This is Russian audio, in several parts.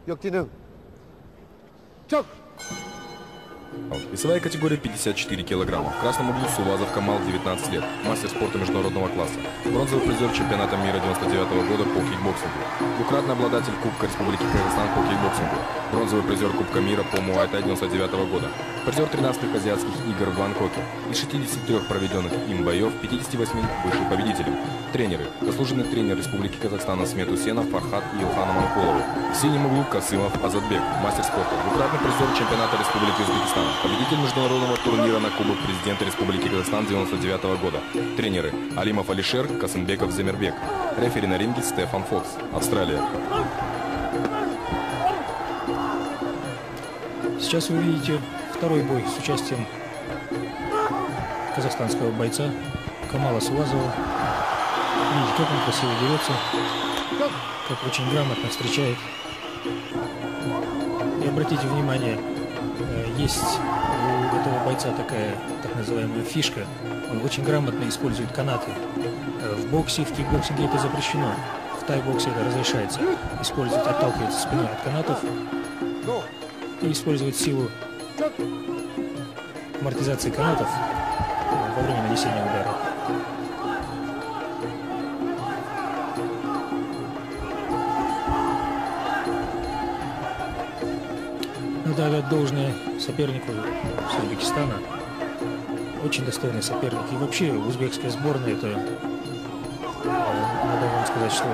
역지능 적! Весовая категория 54 килограмма. В красном углу Сувазов Камал, 19 лет. Мастер спорта международного класса. Бронзовый призер чемпионата мира 99 года по кикбоксингу. Двукратный обладатель Кубка Республики Казахстан по кикбоксингу. Бронзовый призер Кубка мира по муай-тай 99 года. Призер 13-х азиатских игр в Бангкоке. Из 63 проведенных им боев 58 вышел победителем. Тренеры. Заслуженный тренер Республики Казахстан Асмет Усенов, Фархат и Илхан Аманкулову. В синем углу Касымов Азатбек. Мастер спорта. Двукратный призер чемпионата Республики Узбекистан. Победитель международного турнира на Кубок президента Республики Казахстан 99 года. Тренеры. Алимов Алишер, Касымбеков Земербек. Рефери на ринге Стефан Фокс. Австралия. Сейчас вы видите второй бой с участием казахстанского бойца Камала Сувазова. Видите, как он красиво дерется, как очень грамотно встречает. И обратите внимание, есть у этого бойца такая так называемая фишка. Он очень грамотно использует канаты. В боксе, в кикбоксинге это запрещено. В тай-боксе это разрешается. Использовать, отталкиваться спиной от канатов и использовать силу амортизации канатов во время нанесения удара. Надо отдать должное сопернику с Узбекистана. Очень достойный соперник. И вообще узбекская сборная, это, надо вам сказать, что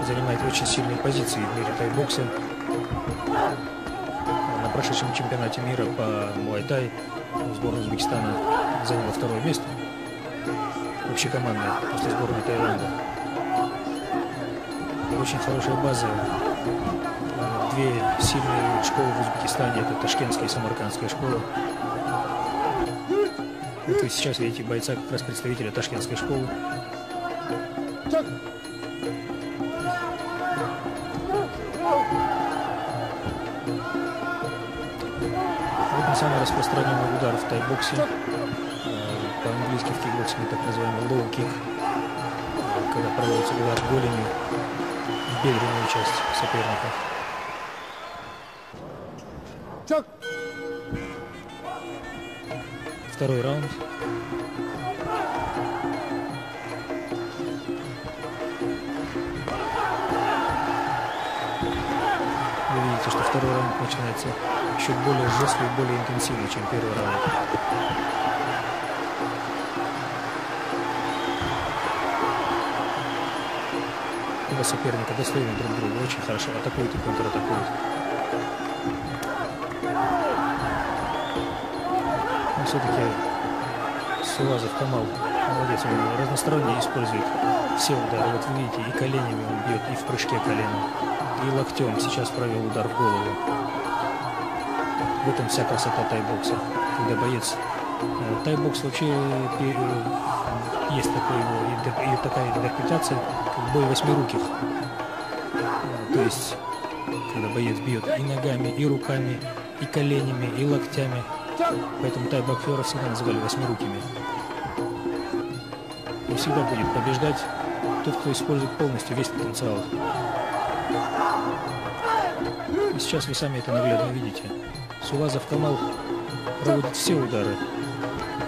занимает очень сильные позиции в мире тай-бокса. На прошедшем чемпионате мира по муай-тай сборная Узбекистана заняла второе место. Общекомандное после сборной Таиланда. Очень хорошая база. Две сильные школы в Узбекистане, это ташкентская и самаркандская школа. Вот вы сейчас видите бойца, как раз представителя ташкентской школы. Вот самый распространенный удар в тай-боксе. По-английски в кикбоксинге так называемый low kick, когда проводится удар голенью в бедренную часть соперника. Второй раунд. Вы видите, что второй раунд начинается еще более жестко и более интенсивно, чем первый раунд. Оба соперника достойны друг друга, очень хорошо атакуют и контратакуют. Но все-таки Сувазов Камал молодец, он разносторонне использует все удары. Вот вы видите, и коленями он бьет, и в прыжке коленом, и локтем. Сейчас провел удар в голову. В этом вся красота тай-бокса, когда боец... Тай-бокс вообще есть такая интерпретация, как бой восьмируких. То есть, когда боец бьет и ногами, и руками, и коленями, и локтями. Поэтому тай-боксеров всегда называли восьмирукими. И всегда будет побеждать тот, кто использует полностью весь потенциал. И сейчас вы сами это наглядно видите. Сувазов Камал проводит все удары.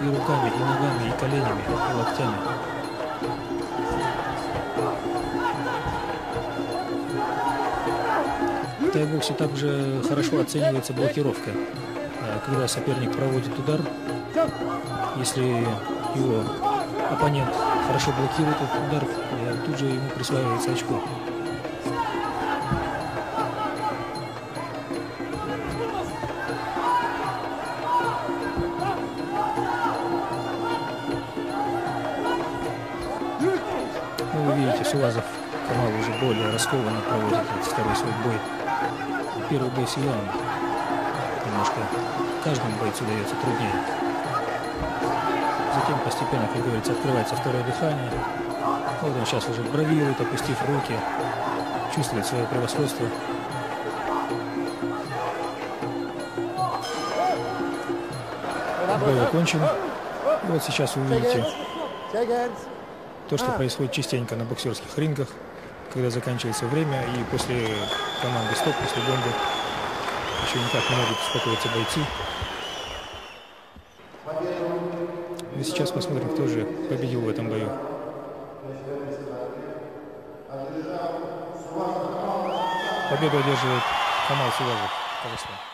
И руками, и ногами, и коленями, и локтями. В тай-боксе также хорошо оценивается блокировка. Когда соперник проводит удар, если его оппонент хорошо блокирует этот удар, тут же ему присваивается очко. Ну, вы видите, Сувазов Камал уже более раскованно проводит этот второй свой бой. Первый бой с Иваном немножко каждому бойцу дается труднее. Затем постепенно, как говорится, открывается второе дыхание. Вот он сейчас уже бравирует, опустив руки, чувствует свое превосходство. Бой окончен. И вот сейчас вы видите то, что происходит частенько на боксерских рингах, когда заканчивается время, и после команды стоп, после гонга еще никак не могут успокоиться бойцы. И сейчас посмотрим, кто же победил в этом бою. Победу одерживает Камал Сувазов, Казахстан.